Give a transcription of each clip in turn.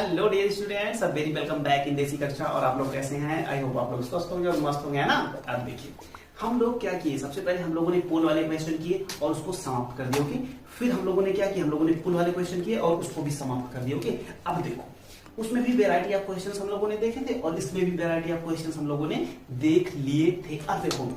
Hello dear students, very welcome back in Desi Kaksha. और आप लोग कैसे हैं? आई होप आप लोग स्वस्थ होंगे और मस्त होंगे, है ना। अब देखिए हम लोग क्या किए, सबसे पहले हम लोगों ने पोल वाले क्वेश्चन किए और उसको समाप्त कर दिया। ओके, फिर हम लोगों ने क्या किया, हम लोगों ने पुल वाले क्वेश्चन किए और उसको भी समाप्त कर दिया। ओके, अब देखो उसमें भी वैरायटी ऑफ क्वेश्चंस हम लोगों ने देखे थे और इसमें भी वैरायटी ऑफ क्वेश्चंस हम लोगों ने देख लिए थे। अब देखो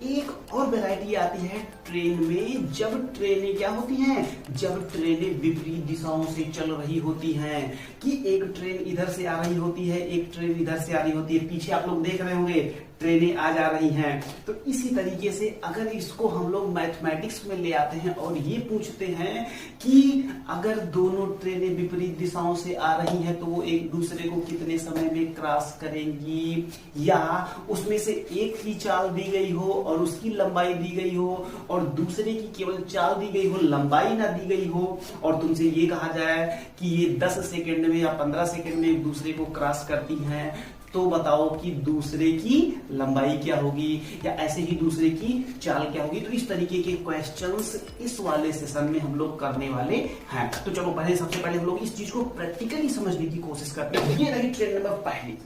एक और वैरायटी आती है ट्रेन में। जब ट्रेनें क्या होती हैं, जब ट्रेनें विपरीत दिशाओं से चल रही होती हैं, कि एक ट्रेन इधर से आ रही होती है, एक ट्रेन इधर से आ रही होती है। पीछे आप लोग देख रहे होंगे ट्रेनें आ जा रही हैं। तो इसी तरीके से अगर इसको हम लोग मैथमेटिक्स में ले आते हैं और ये पूछते हैं कि अगर दोनों ट्रेनें विपरीत दिशाओं से आ रही हैं तो वो एक दूसरे को कितने समय में क्रॉस करेंगी, या उसमें से एक ही चाल दी गई हो और उसकी लंबाई दी गई हो और दूसरे की केवल चाल दी गई हो, लंबाई ना दी गई हो, और तुमसे ये कहा जाए कि ये 10 सेकंड में या 15 सेकंड में एक दूसरे को क्रॉस करती हैं, तो बताओ कि दूसरे की लंबाई क्या होगी या ऐसे ही दूसरे की चाल क्या होगी। तो इस तरीके के क्वेश्चंस इस वाले सेशन में हम लोग करने वाले हैं। तो चलो पहले सबसे पहले हम लोग इस चीज को प्रैक्टिकली समझने की कोशिश करते हैं। ये रही ट्रेन नंबर पहली,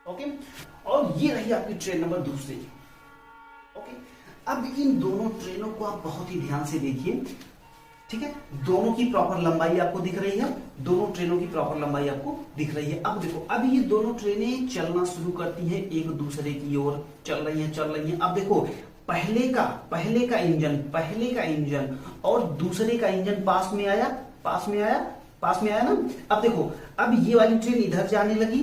ओके, और ये रही आपकी ट्रेन नंबर दूसरी। ओके, अब इन दोनों ट्रेनों को आप बहुत ही ध्यान से देखिए, ठीक है। दोनों की प्रॉपर लंबाई आपको दिख रही है, दोनों ट्रेनों की प्रॉपर लंबाई आपको दिख रही है। अब देखो अब ये दोनों ट्रेनें चलना शुरू करती हैं, एक दूसरे की ओर चल रही हैं। अब देखो पहले का इंजन और दूसरे का इंजन पास में आया ना। अब देखो अब ये वाली ट्रेन इधर जाने लगी,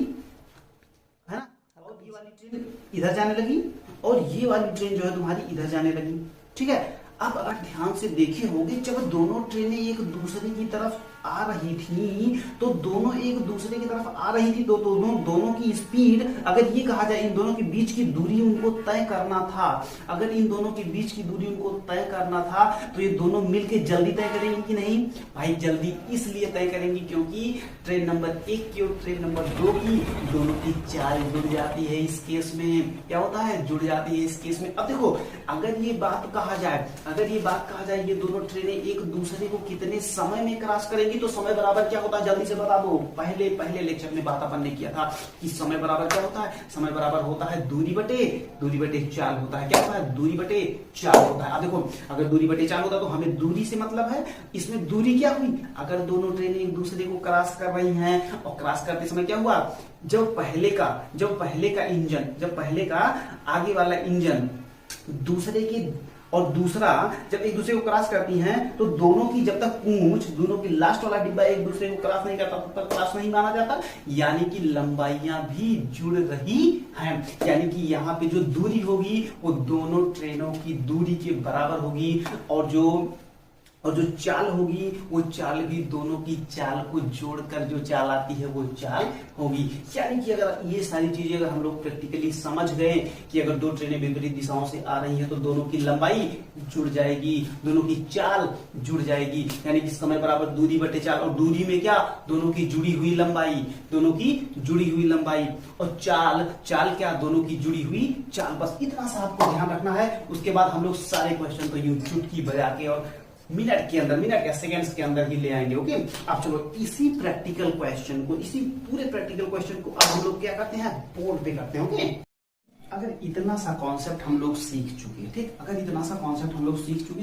है ना, और ये वाली ट्रेन इधर जाने लगी और ये वाली ट्रेन जो है तुम्हारी इधर जाने लगी, ठीक है। अब अगर ध्यान से देखे होंगे, जब दोनों ट्रेनें एक दूसरे की तरफ आ रही थी तो दोनों एक दूसरे की तरफ आ रही थी तो दोनों की स्पीड, अगर ये कहा जाए इन दोनों के बीच की दूरी उनको तय करना था, अगर इन दोनों के बीच की दूरी उनको तय करना था तो ये दोनों मिलके जल्दी तय करेंगी कि नहीं? भाई जल्दी इसलिए तय करेंगी क्योंकि ट्रेन नंबर 1 की और ट्रेन नंबर 2 की दोनों की चाल जुड़ जाती है। इस केस में क्या होता है, जुड़ जाती है इस केस में। अब देखो अगर ये बात कहा जाए ये दोनों ट्रेनें एक दूसरे को कितने समय में क्रॉस करेंगी, तो समय बराबर क्या होता है, जल्दी से बता दो। पहले लेक्चर में बात अपन ने किया था कि समय बराबर क्या होता है, समय बराबर होता है दूरी बटे चाल होता है। क्या होता है, दूरी बटे चाल होता है। अब देखो अगर दूरी बटे चाल होता है तो हमें दूरी से मतलब है, इसमें दूरी क्या हुई, अगर दोनों ट्रेनें एक दूसरे को क्रॉस कर रही हैं और क्रॉस करते समय क्या हुआ, जब पहले का आगे वाला इंजन दूसरे के और दूसरा जब एक दूसरे को क्रॉस करती हैं तो दोनों की जब तक दोनों की लास्ट वाला डिब्बा एक दूसरे को क्रॉस नहीं करता तब तक क्रॉस नहीं माना जाता, यानी कि लंबाइयां भी जुड़ रही हैं। यानी कि यहाँ पे जो दूरी होगी वो दोनों ट्रेनों की दूरी के बराबर होगी और जो चाल होगी वो चाल भी दोनों की चाल को जोड़कर जो चाल आती है वो चाल होगी। यानी कि अगर ये सारी चीजें अगर हम लोग प्रैक्टिकली समझ गए कि अगर दो ट्रेनें विपरीत दिशाओं से आ रही हैं तो दोनों की लंबाई जुड़ जाएगी, दोनों की चाल जुड़ जाएगी, यानी कि समय बराबर दूरी बटे चाल। और दूरी में क्या, दोनों की जुड़ी हुई लंबाई और चाल क्या, दोनों की जुड़ी हुई चाल। बस इतना सा आपको ध्यान रखना है। उसके बाद हम लोग सारे क्वेश्चन तो यूं चुटकी बजा के और मिनट या सेकंड्स के अंदर ही ले आएंगे। ओके, अब चलो इसी पूरे प्रैक्टिकल क्वेश्चन को अब हम लोग क्या करते हैं, बोर्ड पे करते हैं। ओके, अगर इतना सा कॉन्सेप्ट हम लोग सीख चुके हैं, ठीक,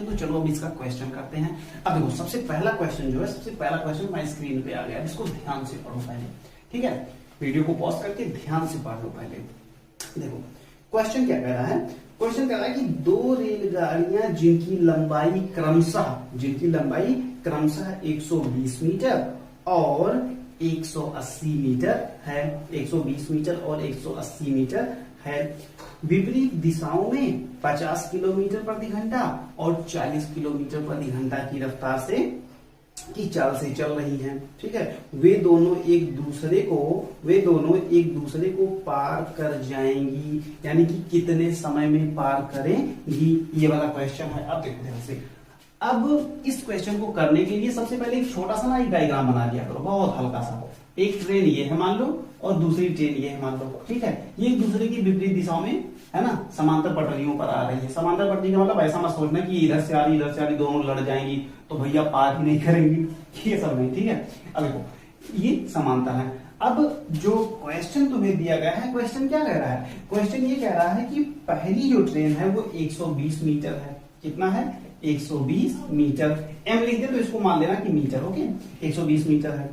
तो चलो अब इसका क्वेश्चन करते हैं। अब देखो सबसे पहला क्वेश्चन हमारी स्क्रीन पे आ गया, इसको ध्यान से पढ़ो पहले, ठीक है। वीडियो को पॉज करके ध्यान से पढ़ लो पहले। देखो क्वेश्चन क्या कह रहा है, क्वेश्चन कह रहा है कि दो रेलगाड़ियां जिनकी लंबाई क्रमशः 120 मीटर और 180 मीटर है, 120 मीटर और 180 मीटर है, विपरीत दिशाओं में 50 किलोमीटर प्रति घंटा और 40 किलोमीटर प्रति घंटा की रफ्तार से की चाल से चल रही हैं, ठीक है। वे दोनों एक दूसरे को पार कर जाएंगी, यानी कि कितने समय में पार करेंगी, ये वाला क्वेश्चन है। अब देखो ध्यान से, अब इस क्वेश्चन को करने के लिए सबसे पहले एक छोटा सा ना एक डायग्राम बना दिया करो, बहुत हल्का सा। एक ट्रेन ये है मान लो और दूसरी ट्रेन ये है मान लो, ठीक है। ये एक दूसरे की विपरीत दिशाओं में है ना, समांतर पटरियों पर आ रही है। समांतर पटरी का मतलब ऐसा मत सोचना कि इधर से आ रही दोनों लड़ जाएंगी तो भैया पार ही नहीं करेंगी, ये सब नहीं, ठीक है। अब देखो ये समांतर है। अब जो क्वेश्चन तुम्हें दिया गया है, क्वेश्चन क्या कह रहा है? क्वेश्चन ये कह रहा है कि पहली जो ट्रेन है वो 120 मीटर है। कितना है? 120 मीटर। एम लिख दे तो इसको मान लेना कि मीटर। ओके, 120 मीटर है।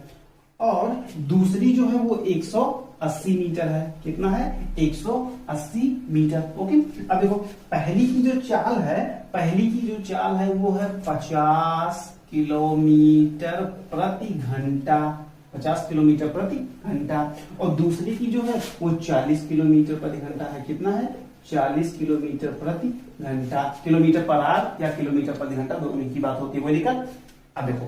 और दूसरी जो है वो 180 मीटर है। कितना है? 180 मीटर। ओके, अब देखो पहली की जो चाल है वो है 50 किलोमीटर प्रति घंटा। 50 किलोमीटर प्रति घंटा। और दूसरी की जो है वो 40 किलोमीटर प्रति घंटा है। कितना है? 40 किलोमीटर प्रति घंटा। किलोमीटर पर आवर या किलोमीटर प्रति घंटा, दोनों की बात होती है। कोई दिक्कत? अब देखो,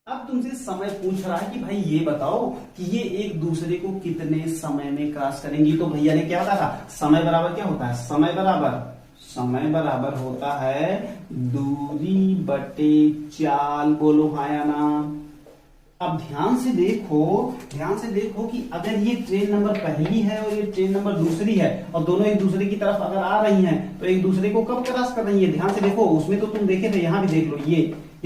अब तुमसे समय पूछ रहा है कि भाई ये बताओ कि ये एक दूसरे को कितने समय में क्रॉस करेंगी। तो भैया ने क्या बताया? समय बराबर क्या होता है? समय बराबर होता है दूरी बटे चाल। बोलो हाँ या ना। अब ध्यान से देखो कि अगर ये ट्रेन नंबर पहली है और ये ट्रेन नंबर दूसरी है और दोनों एक दूसरे की तरफ अगर आ रही हैं तो एक दूसरे को कब क्रॉस कर रही है? ध्यान से देखो, उसमें तो तुम देखे थे, यहां भी देख लो,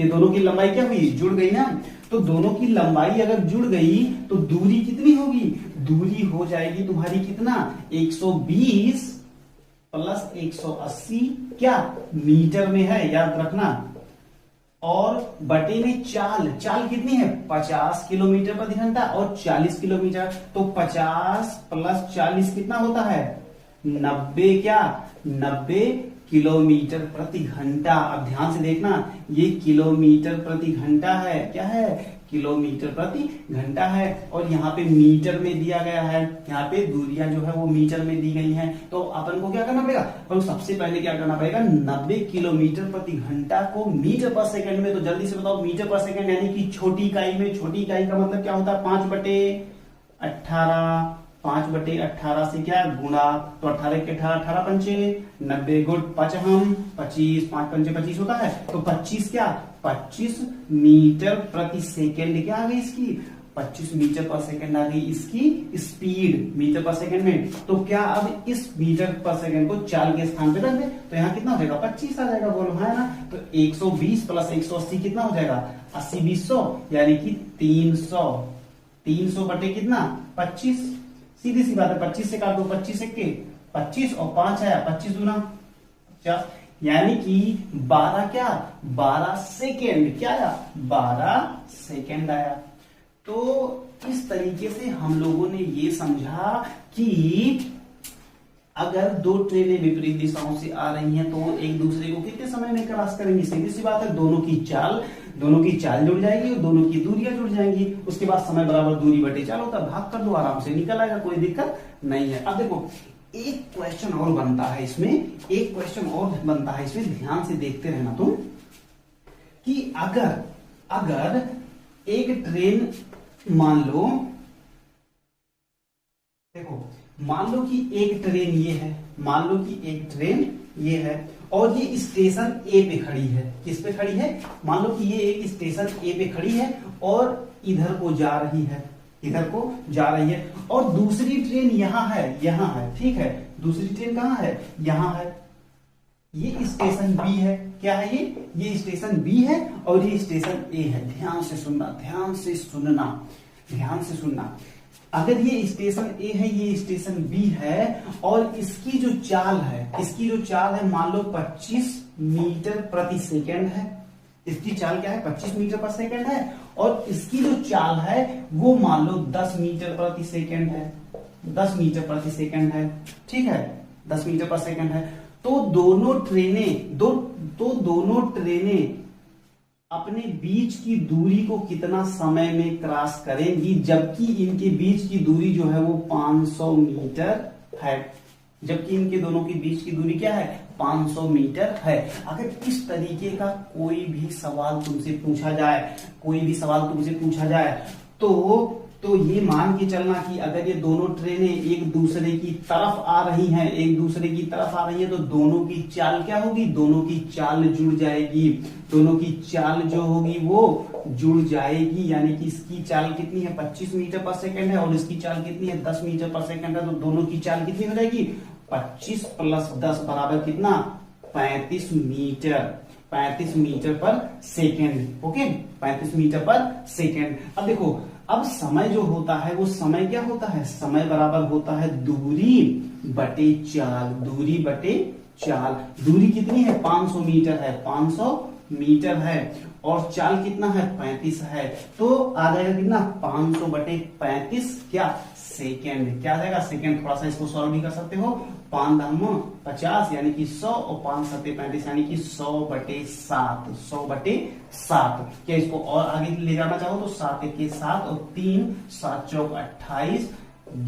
ये दोनों की लंबाई क्या हुई? जुड़ गई ना। तो दोनों की लंबाई अगर जुड़ गई तो दूरी कितनी होगी? दूरी हो जाएगी तुम्हारी कितना? 120 प्लस 180 क्या मीटर में है, याद रखना। और बटे में चाल कितनी है? 50 किलोमीटर प्रति घंटा और 40 किलोमीटर। तो 50 प्लस 40 कितना होता है? 90 क्या? 90 किलोमीटर प्रति घंटा। अब ध्यान से देखना, ये किलोमीटर प्रति घंटा है। क्या है? किलोमीटर प्रति घंटा है। और यहाँ पे मीटर में दिया गया है, यहाँ पे दूरियां जो है वो मीटर में दी गई हैं। तो अपन को क्या करना पड़ेगा? अपन सबसे पहले क्या करना पड़ेगा? 90 किलोमीटर प्रति घंटा को मीटर पर सेकंड में। तो जल्दी से बताओ, मीटर पर सेकंड यानी कि छोटी इकाई में। छोटी इकाई का मतलब क्या होता है? 5/18। 5/18 से क्या गुणा, तो 18 के 18, 18 पंचे 90 गुट 5 हम 25, 5 पंचे 25 होता है। तो 25 क्या? 25 मीटर प्रति सेकेंड क्या आ गई इसकी? 25 मीटर पर सेकेंड आ गई इसकी स्पीड मीटर पर सेकेंड में। तो क्या अब इस मीटर पर सेकेंड को चाल के स्थान पे रख दे तो यहाँ कितना हो जाएगा? 25 आ जाएगा। बोलो है ना। तो 120 प्लस 180 कितना हो जाएगा? 80 20 100 यानी कि 300। 300 बटे कितना? 25। सीधी सी बात है, 25 से काट दो, 25 से के 25 और 5 आया 25 दूना 50, यानी कि 12 क्या? 12 सेकेंड। क्या आया? 12 सेकेंड आया। तो इस तरीके से हम लोगों ने ये समझा कि अगर दो ट्रेनें विपरीत दिशाओं से आ रही हैं तो एक दूसरे को कितने समय में क्रॉस करेंगी? सीधी सी बात है, दोनों की चाल जुड़ जाएगी और दोनों की दूरियां जुड़ जाएंगी। उसके बाद समय बराबर दूरी बटे चाल होता है, भाग कर दो, आराम से निकल आएगा, कोई दिक्कत नहीं है। अब देखो एक क्वेश्चन और बनता है इसमें, ध्यान से देखते रहना तुम, कि अगर एक ट्रेन मान लो कि एक ट्रेन ये है और ये स्टेशन ए पे खड़ी है। किस पे खड़ी है? मान लो कि ये एक स्टेशन ए पे खड़ी है और इधर को जा रही है और दूसरी ट्रेन यहाँ है। ठीक है, दूसरी ट्रेन कहाँ है? यहाँ है। ये स्टेशन बी है। क्या है ये स्टेशन बी है और ये स्टेशन ए है। ध्यान से सुनना। अगर ये स्टेशन ए है, ये स्टेशन बी है और इसकी जो चाल है मान लो 25 मीटर प्रति सेकेंड है। इसकी चाल क्या है? 25 मीटर पर सेकेंड है और इसकी जो चाल है वो मान लो 10 मीटर प्रति सेकेंड है। 10 मीटर प्रति सेकेंड है। ठीक है, 10 मीटर पर सेकेंड है। तो दोनों ट्रेनें अपने बीच की दूरी को कितना समय में क्रॉस करेंगी? जबकि इनके बीच की दूरी जो है वो 500 मीटर है। जबकि इनके दोनों के बीच की दूरी क्या है? 500 मीटर है। अगर इस तरीके का कोई भी सवाल तुमसे पूछा जाए तो ये मान के चलना कि अगर ये दोनों ट्रेनें एक दूसरे की तरफ आ रही हैं तो दोनों की चाल क्या होगी? दोनों की चाल जुड़ जाएगी। दोनों की चाल जो होगी वो जुड़ जाएगी, यानी कि इसकी चाल कितनी है? 25 मीटर पर सेकेंड है और इसकी चाल कितनी है? 10 मीटर पर सेकेंड है। तो दोनों की चाल कितनी हो जाएगी? 25 प्लस 10 बराबर कितना? 35 मीटर। 35 मीटर पर सेकेंड। ओके, 35 मीटर पर सेकेंड। अब देखो, अब समय जो होता है वो समय क्या होता है, समय बराबर होता है दूरी बटे चाल। दूरी बटे चाल, दूरी कितनी है 500 मीटर है, 500 मीटर है, और चाल कितना है 35 है, तो आ जाएगा कितना 500 बटे 35 क्या सेकेंड। क्या आ जाएगा सेकेंड। थोड़ा सा इसको सॉल्व भी कर सकते हो, 5 दाम 50 यानी कि 100 और 5 सत्ते 35 यानी कि 100 बटे 7। 100 बटे 7। क्या इसको और आगे ले जाना चाहो तो 7 के 7 और 3 7 चौक 28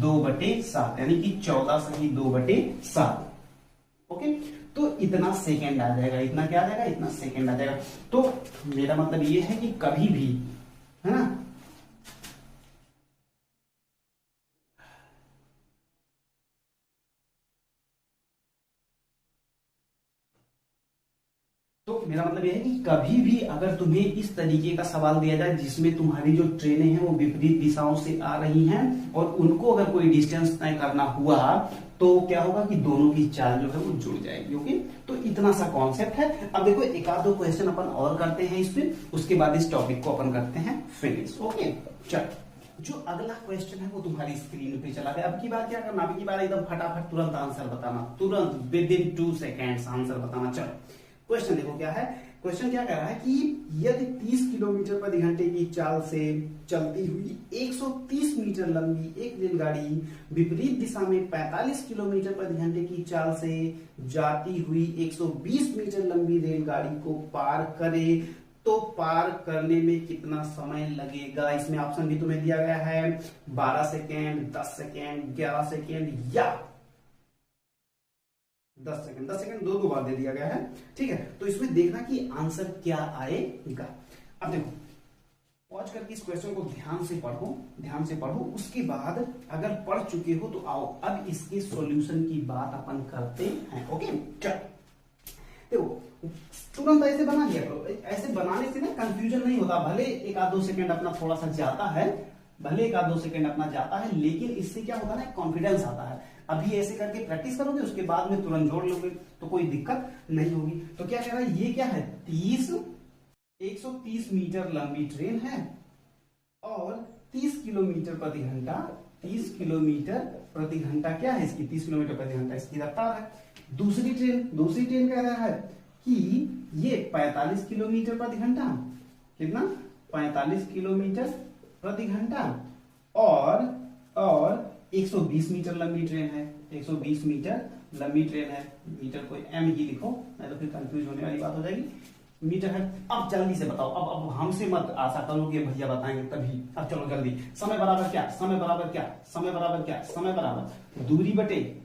2 बटे 7 यानी कि 14 सही 2 बटे 7। ओके, तो इतना सेकेंड आ जाएगा। इतना क्या आ जाएगा, इतना सेकेंड आ जाएगा। तो मेरा मतलब ये है कि कभी भी, है ना, तो मेरा मतलब यह है कि कभी भी अगर तुम्हें इस तरीके का सवाल दिया जाए जिसमें तुम्हारी जो ट्रेनें हैं वो विपरीत दिशाओं से आ रही हैं और उनको अगर कोई डिस्टेंस तय करना हुआ तो क्या होगा कि दोनों की चाल जो है वो जुड़ जाएगी। ओके, तो इतना सा कॉन्सेप्ट है। अब देखो एक आध दो क्वेश्चन अपन और करते हैं इस पे, उसके बाद इस टॉपिक को अपन करते हैं फिनिश। ओके, चल जो अगला क्वेश्चन है वो तुम्हारी स्क्रीन पे चला गया। अब की बार क्या करना, अब की बार एकदम फटाफट तुरंत आंसर बताना, तुरंत विद इन 2 सेकेंड्स आंसर बताना। चलो क्वेश्चन देखो क्या है। क्वेश्चन क्या कह रहा है कि यदि 30 किलोमीटर प्रति घंटे की चाल से चलती हुई 130 मीटर लंबी एक रेलगाड़ी विपरीत दिशा में 45 किलोमीटर प्रति घंटे की चाल से जाती हुई 120 मीटर लंबी रेलगाड़ी को पार करे तो पार करने में कितना समय लगेगा। इसमें ऑप्शन भी तुम्हें दिया गया है 12 सेकेंड, 10 सेकेंड, 11 सेकेंड या 10 सेकंड। 10 सेकंड दो बार दे दिया गया है, ठीक है। तो इसमें देखना कि आंसर क्या आएगा। अब देखो पॉज करके इस क्वेश्चन को ध्यान से पढ़ो, ध्यान से पढ़ो, उसके बाद अगर पढ़ चुके हो तो आओ अब इसके सॉल्यूशन की बात अपन करते हैं। ओके, चल देखो तुरंत ऐसे बना दिया करो। ऐसे बनाने से ना कंफ्यूजन नहीं होता। भले एक आध 2 सेकंड अपना थोड़ा सा जाता है, भले एक आध 2 सेकंड अपना जाता है, लेकिन इससे क्या होता है ना, कॉन्फिडेंस आता है। अभी ऐसे करके प्रैक्टिस करोगे, उसके बाद में तुरंत जोड़ लोगे तो कोई दिक्कत नहीं होगी। तो क्या कह रहा है, ये क्या है 130 मीटर लंबी ट्रेन है और 30 किलोमीटर प्रति घंटा, 30 किलोमीटर प्रति घंटा क्या है इसकी, 30 किलोमीटर प्रति घंटा इसकी रफ्तार है। दूसरी ट्रेन कह रहा है कि ये 45 किलोमीटर प्रति घंटा, कितना 45 किलोमीटर प्रति घंटा और 120 मीटर लंबी ट्रेन है, 120 मीटर लंबी ट्रेन है। मीटर को एम ही लिखो, नहीं तो फिर कंफ्यूज होने वाली बात हो जाएगी। मीटर है। अब जल्दी से बताओ, अब हमसे मत आशा करो कि भैया बताएंगे तभी। अब चलो जल्दी, समय बराबर क्या, समय बराबर क्या, समय बराबर क्या, समय बराबर दूरी बटे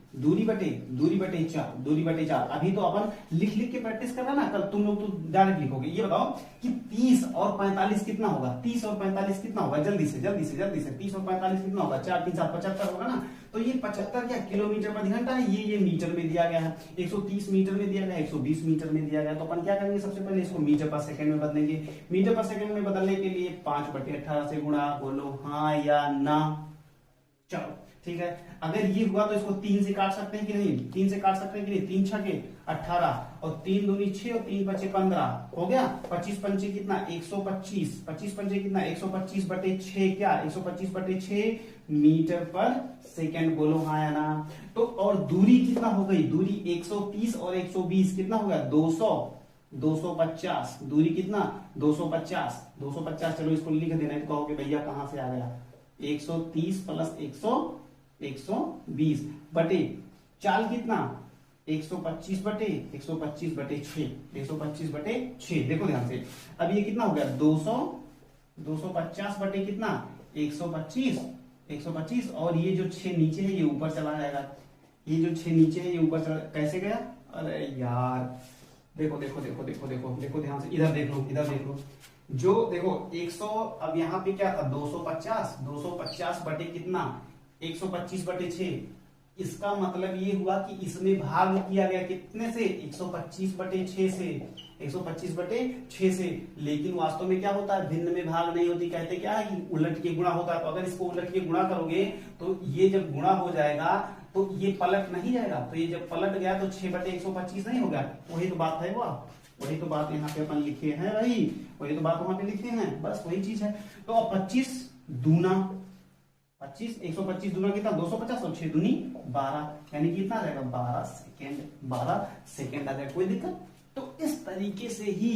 4। अभी तो अपन लिख के प्रैक्टिस कर रहा ना, कल तुम लोग तो डायरेक्ट लिखोगे। ये बताओ कि 30 और 45 कितना होगा, 30 और 45 कितना होगा, जल्दी से 30 और 45 कितना होगा, 4 3 7 75 होगा ना। तो ये 75 क्या किलोमीटर प्रति घंटा है, ये मीटर में दिया गया है। 130 मीटर में दिया गया है, 120 मीटर में दिया गया है। तो अपन क्या करेंगे, सबसे पहले इसको मीटर पर सेकंड में बदलेंगे। मीटर पर सेकंड में बदलने के लिए 5/18 से गुणा, बोलो हाँ या ना। चलो ठीक है, अगर ये हुआ तो इसको 3 से काट सकते हैं कि नहीं, 3 से काट सकते हैं कि नहीं। 3 छके 18 और 3 दूनी 6 और 3 पचे 15 हो गया। 25 पंचे कितना 125, 25 पंचे कितना 125 बटे 6 क्या 125 बटे 6 मीटर पर सेकंड, बोलो हाँ या ना। तो और दूरी कितना हो गई, दूरी 130 और 120 कितना हो गया 250। दूरी कितना 250। चलो इसको लिख देना, तो कहोगे भैया कहां से आ गया, 130 प्लस 120 बटे चाल कितना 125 बटे 6, 125 बटे 6। देखो ध्यान से, अब ये कितना हो गया 250 बटे कितना 125 और ये जो 6 नीचे है ये ऊपर चला जाएगा। ये जो 6 नीचे है ये ऊपर चला, कैसे गया, अरे यार देखो ध्यान से, इधर देख लो जो देखो 100, अब यहाँ पे क्या था 250 बटे कितना 125 बटे 6। इसका मतलब ये हुआ कि इसमें भाग किया गया कितने से 125 बटे 6 से, 125 बटे 6 से। लेकिन वास्तव में क्या होता है, भिन्न में भाग नहीं होती, कहते क्या है कि उलट के गुणा होता है। तो अगर इसको उलट के गुणा करोगे तो ये जब गुणा हो जाएगा तो ये पलट नहीं जाएगा। तो ये जब पलट गया तो 6 बटे 125 नहीं होगा। वही तो बात है, वो वही तो बात यहाँ पे अपन लिखे हैं भाई, वही तो बात वहां पे लिखे हैं, बस वही चीज है। तो अब 25 दूना 25, 125 दूना कितना 250 और 6 दूनी 12, यानी कि कितना आ जाएगा 12 सेकेंड, 12 सेकेंड आ जाएगा। कोई दिक्कत? तो इस तरीके से ही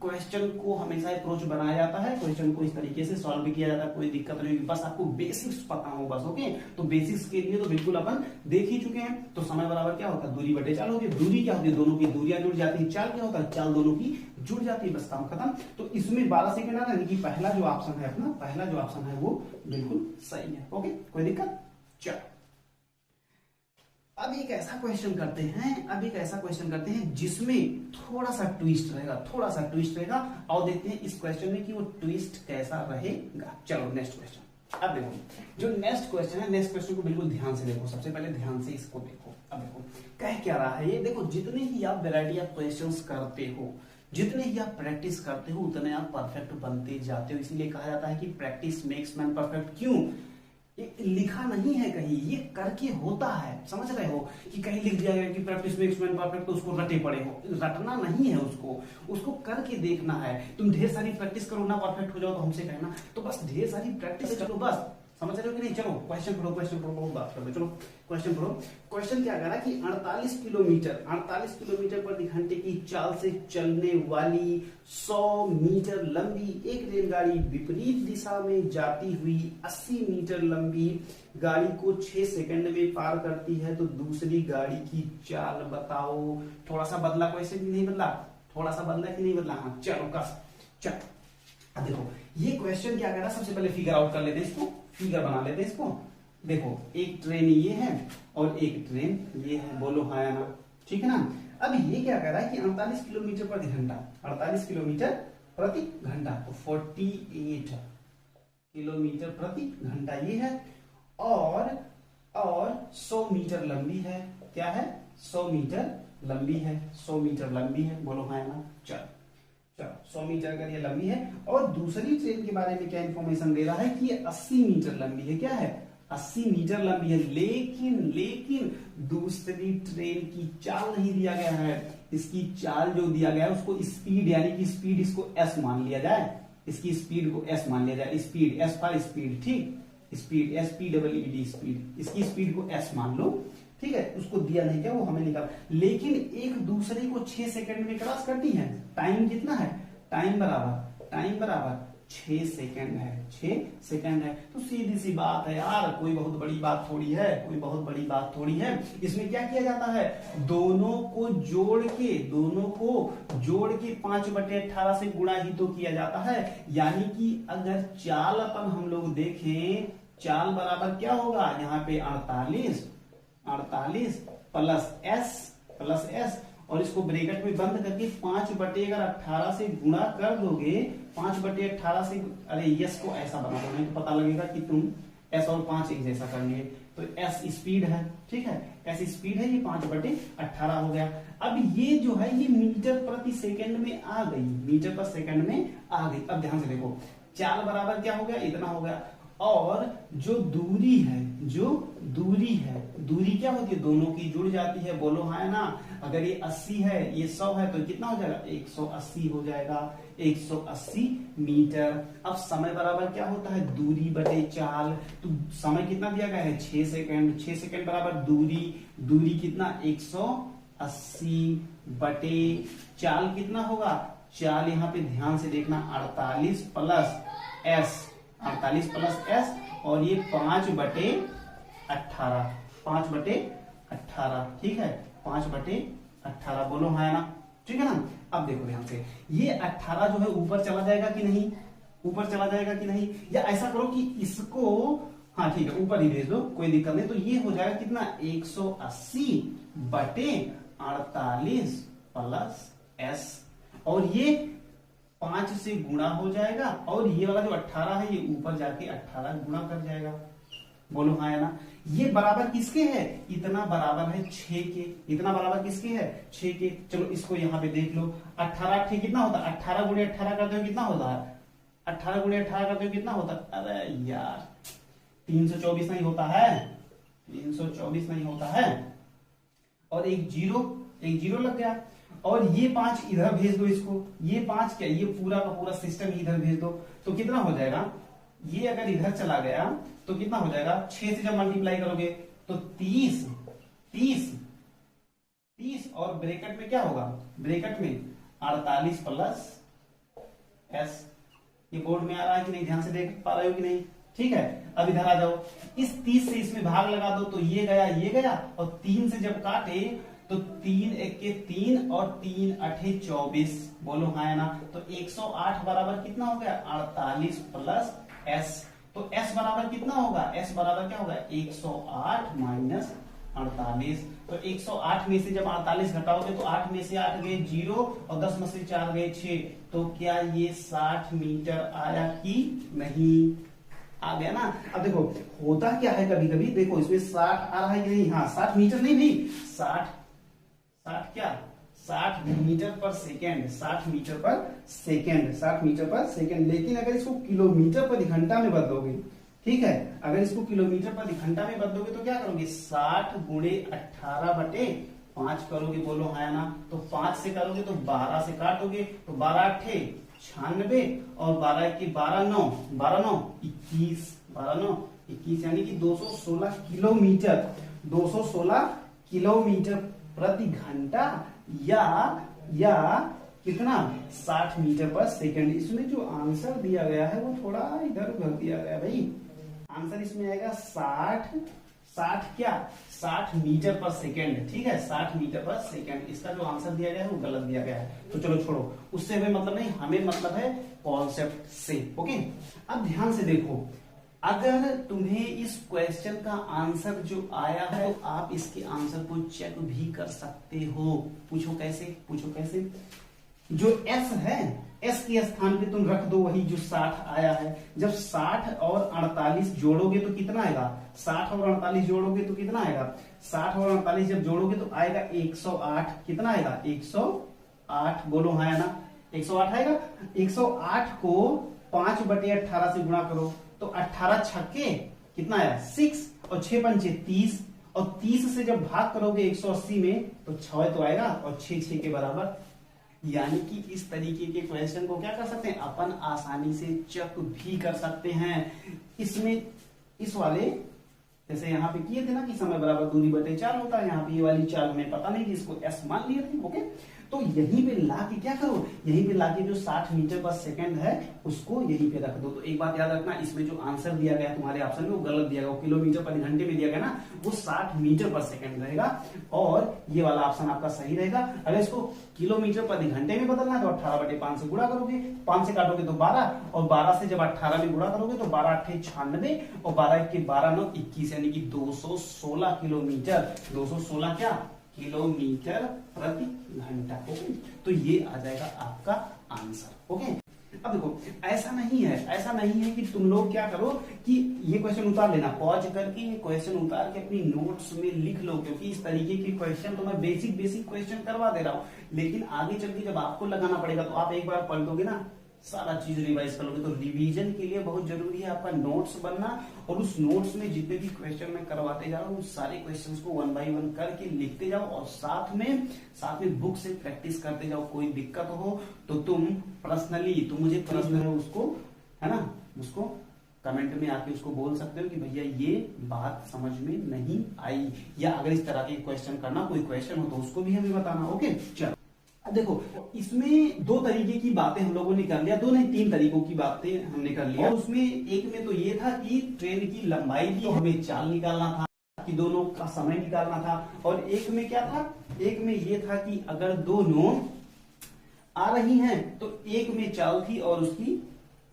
क्वेश्चन को हमेशा अप्रोच बनाया जाता है, क्वेश्चन को इस तरीके से सॉल्व भी किया जाता है, कोई दिक्कत नहीं होगी, बस आपको बेसिक्स पता हो बस। ओके, तो बेसिक्स के लिए तो बिल्कुल अपन देख ही चुके हैं। तो समय बराबर क्या होता है, दूरी बटे चाल होती है। दूरी क्या होती है, दोनों की दूरियां जुड़ जाती है। चाल क्या होता है, चाल दोनों की जुड़ जाती है, बस काम खत्म। तो इसमें 12 सेकेंड आ रहा है, पहला जो ऑप्शन है अपना, पहला जो ऑप्शन है वो बिल्कुल सही है। ओके, कोई दिक्कत? चलो अब एक ऐसा क्वेश्चन करते हैं, जिसमें थोड़ा सा ट्विस्ट रहेगा, और देखते हैं इस क्वेश्चन में कि वो ट्विस्ट कैसा रहेगा। चलो नेक्स्ट क्वेश्चन। अब देखो जो नेक्स्ट क्वेश्चन है, नेक्स्ट क्वेश्चन को बिल्कुल ध्यान से देखो, सबसे पहले ध्यान से इसको देखो। अब देखो कह क्या रहा है ये, देखो जितने ही आप वैरायटी ऑफ क्वेश्चंस करते हो, जितने ही आप प्रैक्टिस करते हो, उतने आप परफेक्ट बनते जाते हो। इसीलिए कहा जाता है कि प्रैक्टिस मेक्स मैन परफेक्ट। क्यों? ये लिखा नहीं है कहीं, ये करके होता है, समझ रहे हो? कि कहीं लिख दिया गया कि प्रैक्टिस मेक्स मैन परफेक्ट, तो उसको रटे पड़े हो, रटना नहीं है उसको करके देखना है। तुम ढेर सारी प्रैक्टिस करो ना, परफेक्ट हो जाओ तो हमसे कहना, तो बस ढेर सारी प्रैक्टिस करो बस, समझ रहे हो कि नहीं? चलो क्वेश्चन पढ़ो, बहुत बात कर दो, चलो क्वेश्चन पढ़ो। क्वेश्चन क्या कह रहा है कि 48 किलोमीटर प्रति घंटे की चाल से चलने वाली 100 मीटर लंबी एक रेलगाड़ी विपरीत दिशा में जाती हुई 80 मीटर लंबी गाड़ी को 6 सेकंड में पार करती है, तो दूसरी गाड़ी की चाल बताओ। थोड़ा सा बदला क्वेश्चन, नहीं बदला? थोड़ा सा बदला कि नहीं बदला? हाँ चलो कस चल। अब देखो ये क्वेश्चन क्या कह रहा है, सबसे पहले फिगर आउट कर लेते हैं इसको, फिगर बना लेते हैं इसको। देखो एक ट्रेन ये है और एक ट्रेन ये है, बोलो हाँ या ना, ठीक है ना? अब ये क्या कह रहा है कि 48 किलोमीटर प्रति घंटा, 48 किलोमीटर प्रति घंटा, तो 48 किलोमीटर प्रति घंटा ये है, और 100 मीटर लंबी है। क्या है? 100 मीटर लंबी है, 100 मीटर लंबी है, बोलो हाँ या ना? चलो 100 मीटर अगर ये लंबी है, और दूसरी ट्रेन के बारे में क्या इंफॉर्मेशन दे रहा है कि ये 80 मीटर लंबी है। क्या है? 80 मीटर लंबी है, लेकिन दूसरी ट्रेन की चाल नहीं दिया गया है। इसकी चाल जो दिया गया है उसको स्पीड, यानी कि स्पीड इसको एस मान लिया जाए, इसकी स्पीड को एस मान लिया जाए, स्पीड एस फॉर स्पीड, ठीक, स्पीड SPEED स्पीड, इसकी स्पीड को एस मान लो, ठीक है? उसको दिया नहीं क्या, वो हमें निकाल, लेकिन एक दूसरे को 6 सेकंड में क्रॉस करती है। टाइम कितना है? टाइम बराबर 6 सेकंड है, 6 सेकंड है। तो सीधी सी बात है यार, कोई बहुत बड़ी बात थोड़ी है, इसमें क्या किया जाता है, दोनों को जोड़ के 5/18 से गुणा ही तो किया जाता है। यानी कि अगर चाल अपन हम लोग देखें, चाल बराबर क्या होगा यहाँ पे 48 प्लस एस, और इसको ब्रैकेट में बंद करके 5/18 से गुणा कर दोगे, 5/18 से, अरे यस को ऐसा बना दो, नहीं तो पता लगेगा कि तुम एस और 5 एक जैसा कर लिए। तो एस स्पीड है, ठीक है, एस स्पीड है, ये 5/18 हो गया। अब ये जो है ये मीटर प्रति सेकंड में आ गई, मीटर पर सेकंड में आ गई। अब ध्यान से देखो, चाल बराबर क्या हो गया, इतना हो गया, और जो दूरी है, दूरी क्या होती है, दोनों की जुड़ जाती है, बोलो हाँ है ना? अगर ये 80 है, ये 100 है, तो कितना हो जाएगा, 180 हो जाएगा, 180 मीटर। अब समय बराबर क्या होता है, दूरी बटे चाल, तो समय कितना दिया गया है, 6 सेकंड, 6 सेकंड बराबर दूरी कितना, 180 बटे चाल कितना होगा, चाल यहाँ पे ध्यान से देखना, 48 प्लस एस, और ये 5/18, ठीक है, 5/18, बोलो हाँ ना, ठीक है ना? अब देखो ध्यान से, ये 18 जो है ऊपर चला जाएगा कि नहीं, या ऐसा करो कि इसको, हाँ ठीक है, ऊपर ही भेज दो, कोई दिक्कत नहीं। तो ये हो जाएगा कितना, 180/48 प्लस एस, और ये 5 से गुणा हो जाएगा, और ये वाला जो 18 है ये ऊपर जाके 18 गुणा कर जाएगा, बोलो हाँ या ना? ये बराबर किसके है, इतना बराबर है 6 के, इतना बराबर किसके है, 6 के। चलो इसको यहाँ पे देख लो, 18 ठीक कितना होता है, 18 गुणे 18 करते हो कितना होता है, 18 गुणे 18 करते हो कितना होता है, अरे यार 324 नहीं होता है, 324 नहीं होता है, और एक जीरो लग गया, और ये 5 इधर भेज दो इसको, ये 5 क्या, ये पूरा का पूरा सिस्टम इधर भेज दो, तो कितना हो जाएगा, ये अगर इधर चला गया तो कितना हो जाएगा, 6 से जब मल्टीप्लाई करोगे तो 30 30 30 और ब्रैकेट में क्या होगा, ब्रैकेट में 48 प्लस एस। ये बोर्ड में आ रहा है कि नहीं, ध्यान से देख पा रहे हो कि नहीं, ठीक है। अब इधर आ जाओ, इस 30 से इसमें भाग लगा दो तो ये गया ये गया, और 3 से जब काटे तो 3 एके 3 और 3 अठे 24, बोलो हाँ या ना। तो 108 बराबर कितना हो गया, 48 प्लस एस। तो एस बराबर कितना होगा, एस बराबर क्या होगा, 108 माइनस 48। तो 108 में से जब 48 घटाओगे तो 8 में से 8 गए 0 और 10 में से 4 गए 6, तो क्या ये 60 मीटर आया कि नहीं, आ गया ना। अब देखो होता क्या है, कभी कभी देखो इसमें 60 आ रहा है कि नहीं, हाँ 60 मीटर नहीं भाई, 60 क्या, 60 मीटर पर सेकेंड, 60 मीटर पर सेकेंड, 60 मीटर पर सेकेंड। लेकिन अगर इसको किलोमीटर पर घंटा में बदलोगे, ठीक है, अगर इसको किलोमीटर पर घंटा में बदलोगे तो क्या करोगे, 60 गुणे 18 बटे 5 करोगे, बोलो हाँ या ना। तो 5 से करोगे तो 12 से काटोगे तो 12 अठे 96 और 12 के 12 9 12 9 21, 12 9 21 यानी कि 216 किलोमीटर, 216 किलोमीटर प्रति घंटा या कितना, 60 मीटर पर सेकंड। इसमें जो आंसर दिया गया है वो थोड़ा इधर उधर दिया गया है भाई, आंसर इसमें आएगा 60 क्या, 60 मीटर पर सेकेंड, ठीक है, 60 मीटर पर सेकेंड। इसका जो आंसर दिया गया है वो गलत दिया गया है, तो चलो छोड़ो, उससे हमें मतलब नहीं, हमें मतलब है कॉन्सेप्ट से। ओके, अब ध्यान से देखो, अगर तुम्हें इस क्वेश्चन का आंसर जो आया है तो आप इसके आंसर को चेक भी कर सकते हो। पूछो कैसे, पूछो कैसे, जो s है, s के स्थान पे तुम रख दो वही जो 60 आया है। जब 60 और 48 जोड़ोगे तो कितना आएगा, 60 और 48 जोड़ोगे तो कितना आएगा, 60 और 48 जब जोड़ोगे तो आएगा 108, कितना आएगा, 108, बोलो हाँ या ना, 108 आएगा। 108 को 5 बटे 18 से गुणा करो तो 18 छक्के कितना आया, 6 और 6 पंचे 30, और 30 से जब भाग करोगे 180 में तो 6 तो आएगा और 6 के बराबर। यानी कि इस तरीके के क्वेश्चन को क्या कर सकते हैं, अपन आसानी से चेक भी कर सकते हैं। इसमें इस वाले जैसे यहाँ पे किए थे ना कि समय बराबर दूरी बटे 4 होता है, यहाँ पे ये वाली 4 हमें पता नहीं थी, इसको s मान लिए थे। ओके, तो यहीं पे ला के क्या करो, यहीं पे लाके जो 60 मीटर पर सेकंड है उसको यहीं पे रख दो। तो एक बात याद रखना, इसमें जो आंसर दिया गया तुम्हारे ऑप्शन में वो गलत दिया गया, वो किलोमीटर पर घंटे में दिया गया ना, वो 60 मीटर पर सेकंड रहेगा और ये वाला ऑप्शन आपका सही रहेगा। अगर इसको किलोमीटर पर घंटे में बदलना है तो 18 बटे 5 से गुणा करोगे, 5 से काटोगे तो 12 और 12 से जब 18 में गुणा करोगे तो 12 अट्ठे 96 और 12 के 12 9 21 यानी कि 216 किलोमीटर, 216 क्या, किलोमीटर प्रति घंटा। ओके, तो ये आ जाएगा आपका आंसर। ओके, अब देखो ऐसा नहीं है कि तुम लोग क्या करो कि ये क्वेश्चन उतार लेना, पॉज करके ये क्वेश्चन उतार के अपनी नोट्स में लिख लो, क्योंकि इस तरीके के क्वेश्चन तो मैं बेसिक क्वेश्चन करवा दे रहा हूँ, लेकिन आगे चल के जब आपको लगाना पड़ेगा तो आप एक बार पढ़ लोगे ना, सारा चीज रिवाइज कर लोगे। तो रिवीजन के लिए बहुत जरूरी है आपका नोट्स बनना, और उस नोट्स में जितने भी क्वेश्चन मैं करवाते जा रहा हूँ उस सारे क्वेश्चंस को 1 बाय 1 करके लिखते जाओ, और साथ में बुक से प्रैक्टिस करते जाओ। कोई दिक्कत हो तो तुम मुझे पर्सनल उसको, है ना, उसको कमेंट में आके उसको बोल सकते हो कि भैया ये बात समझ में नहीं आई, या अगर इस तरह के क्वेश्चन करना कोई क्वेश्चन हो तो उसको भी हमें बताना। ओके, चलो अब देखो इसमें 2 तरीके की बातें हम लोगों ने कर लिया, 2 नहीं 3 तरीकों की बातें हमने कर लिया। और उसमें एक में तो ये था कि ट्रेन की लंबाई की हमें चाल निकालना था, कि दोनों का समय निकालना था, और एक में क्या था, एक में ये था कि अगर दोनों आ रही हैं तो एक में चाल थी और उसकी,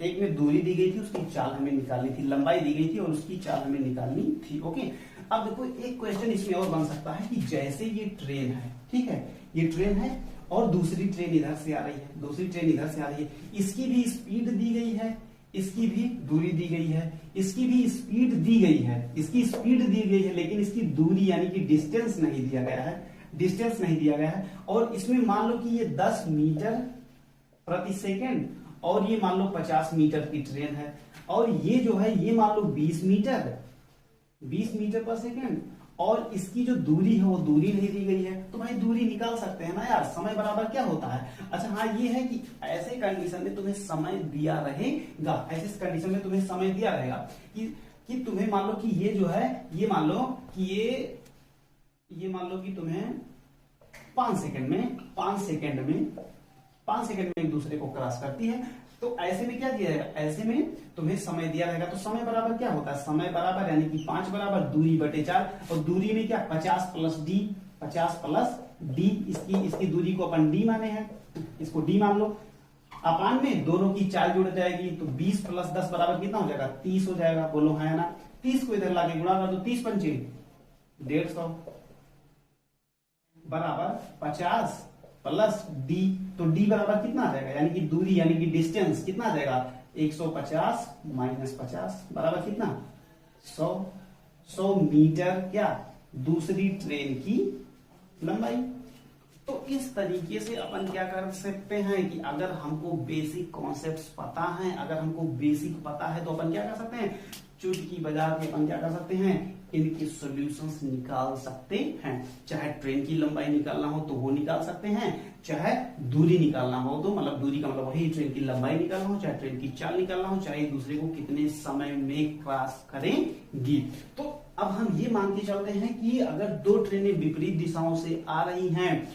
एक में दूरी दी गई थी उसकी चाल हमें निकालनी थी, लंबाई दी गई थी और उसकी चाल हमें निकालनी थी। ओके, अब देखो एक क्वेश्चन इसमें और बन सकता है कि जैसे ये ट्रेन है, ठीक है, ये ट्रेन है और दूसरी ट्रेन इधर से आ रही है, दूसरी ट्रेन इधर से आ रही है, इसकी भी स्पीड दी गई है, इसकी भी दूरी दी गई है, इसकी भी स्पीड दी गई है, इसकी स्पीड दी गई है, लेकिन इसकी दूरी यानी कि डिस्टेंस नहीं दिया गया है, डिस्टेंस नहीं दिया गया है। और इसमें मान लो कि ये 10 मीटर प्रति सेकेंड और ये मान लो 50 मीटर की ट्रेन है, और ये जो है ये मान लो 20 मीटर पर सेकेंड, और इसकी जो दूरी है वो दूरी नहीं दी गई है। तो भाई दूरी निकाल सकते हैं ना यार, समय बराबर क्या होता है। अच्छा हाँ ये है कि ऐसे कंडीशन में तुम्हें समय दिया रहेगा, ऐसे कंडीशन में तुम्हें समय दिया रहेगा कि तुम्हें मान लो कि ये जो है, ये मान लो कि ये मान लो कि तुम्हें 5 सेकंड में एक दूसरे को क्रॉस करती है। तो ऐसे में क्या दिया जाएगा, ऐसे में तुम्हें समय दिया रहेगा, तो समय बराबर क्या होता है, समय बराबर यानी कि 5 बराबर दूरी बटे 4, और दूरी में क्या 50 प्लस डी, इसकी दूरी को अपन डी माने हैं, इसको डी मान लो। अपान में दोनों की 4 जुड़ जाएगी, तो 20 प्लस 10 बराबर कितना हो जाएगा, 30 हो जाएगा। बोलो है ना, 30 को इधर लाके गुणा कर दो, 30 पंचे 150 बराबर 50 प्लस डी, तो डी बराबर कितना आ जाएगा, यानी कि दूरी यानी कि डिस्टेंस कितना आ जाएगा, 150 माइनस 50 बराबर कितना 100 मीटर क्या दूसरी ट्रेन की लंबाई। तो इस तरीके से अपन क्या कर सकते हैं कि अगर हमको बेसिक कॉन्सेप्ट्स पता है, अगर हमको बेसिक पता है तो अपन क्या कर सकते हैं, चुटकी बजा के अपन क्या कर सकते हैं, इनके सॉल्यूशंस निकाल सकते हैं। चाहे ट्रेन की लंबाई निकालना हो तो वो निकाल सकते हैं, चाहे दूरी निकालना हो तो मतलब दूरी का मतलब वही ट्रेन की लंबाई निकालना हो, चाहे ट्रेन की चाल निकालना हो, चाहे दूसरे को कितने समय में क्रॉस करेंगी। तो अब हम ये मान के चलते हैं कि अगर दो ट्रेनें विपरीत दिशाओं से आ रही हैं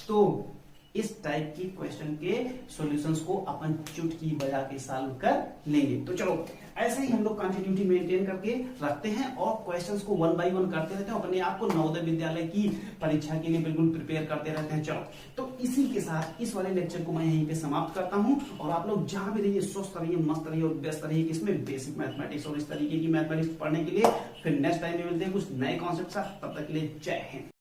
तो इस टाइप की क्वेश्चन के सॉल्यूशंस को अपन चुटकी बजा के सॉल्व कर लेंगे। तो चलो ऐसे ही हम लोग कंटिन्यूटी मेंटेन करके रखते हैं और क्वेश्चंस को 1 बाय 1 करते रहते हैं, अपने आप को नवोदय विद्यालय की परीक्षा के लिए बिल्कुल प्रिपेयर करते रहते हैं। चलो तो इसी के साथ इस वाले लेक्चर को मैं यहीं पे समाप्त करता हूं, और आप लोग जहां भी रहिए स्वस्थ रहिए, मस्त रहिए और व्यस्त रहिए इसमें बेसिक मैथमेटिक्स और इस तरीके की मैथमेटिक्स पढ़ने के लिए। फिर नेक्स्ट टाइम में मिलते हैं कुछ नए कॉन्सेप्ट साथ, तब तक के लिए जय हिंद।